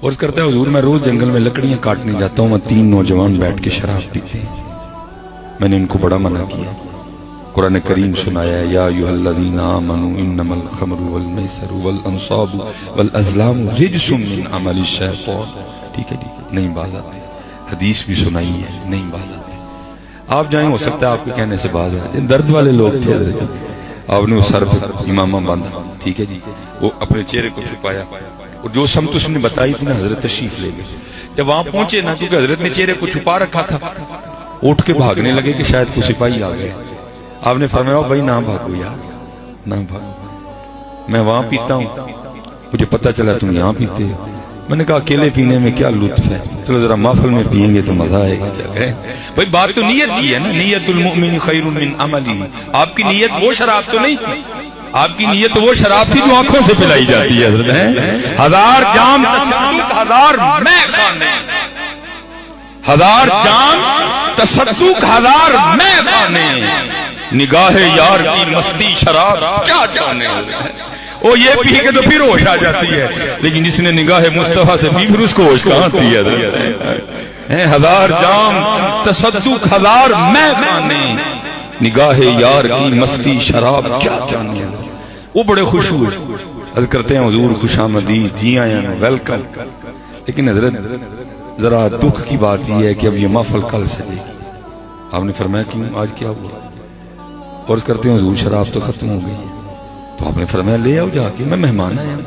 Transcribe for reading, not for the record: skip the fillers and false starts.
عرض کرتا ہے حضور میں روز جنگل میں لکڑیاں کاٹنے جاتا ہوں، وہ 3 نوجوان بیٹھ کے شراب پیتے ہیں، میں نے ان کو بڑا منع کیا۔ قرآن کریم سنایا ہے یا ایھا الذین آمنوا انما الخمر والمیسر والانصاب والازلام رجس من عمل الشیطان۔ ٹھیک ہے نہیں باز آتے، حدیث بھی سنائی ہے نہیں باز آتے۔ آپ جائیں، ہو سکتا ہے آپ کے کہنے سے باز آتے، درد والے لوگ تھے حضرت، آپ نے وہ سر پہ امامہ باندھا، ٹھیک ہے جی، وہ اپنے چہرے کو چھپایا، اور جو سمت اس نے بتائی تھی نا حضرت تشریف لے گئے۔ جب وہاں پہنچے نا، کیونکہ حضرت نے چہرے کو چھپا رکھا تھا، اٹھ کے بھاگنے لگے کہ شاید کوئی سپاہی آ گئے۔ آپ نے فرمایا بھائی نہ بھاگو یار، نہ بھاگو، میں وہاں پیتا ہوں، مجھے پتہ چلا تم یہاں پیتے ہو۔ میں نے کہا اکیلے پینے میں کیا لطف ہے، چلو ذرا محفل میں پیئیں گے تو مزہ آئے گا۔ چلے بھائی بات تو نیت کی ہے نا، نیت المؤمن خیر من عملی۔ آپ کی نیت وہ شراب تو نہیں تھی، آپ کی نیت وہ شراب تھی جو آنکھوں سے پلائی جاتی ہے حضرت ہے۔ 1000 جام تصدق 1000 میں خانے، 1000 جام تصدق 1000 میں خانے، نگاہ یار کی مستی شراب کیا جانے۔ وہ یہ پی کے تو پھر ہوش آ جاتی ہے، لیکن جس نے نگاہ مصطفیٰ سے پی پھر اس کو ہوش کہاں آتی ہے۔ 1000 جام تصدق 1000 میں خانے، نگاہ یار کی مستی شراب کیا جانے۔ وہ بڑے خوش ہوئے، عرض کرتے ہیں حضور خوش آمدید، جی آیا ویلکم۔ لیکن حضرت ذرا دکھ کی بات یہ ہے کہ اب یہ محفل کل سجے گی۔ آپ نے فرمایا کیوں، آج کیا ہوا؟ عرض کرتے ہیں حضور شراب تو ختم ہو گئی، تو آپ نے فرمایا لے آؤ جا کے، میں مہمان آیا ہوں۔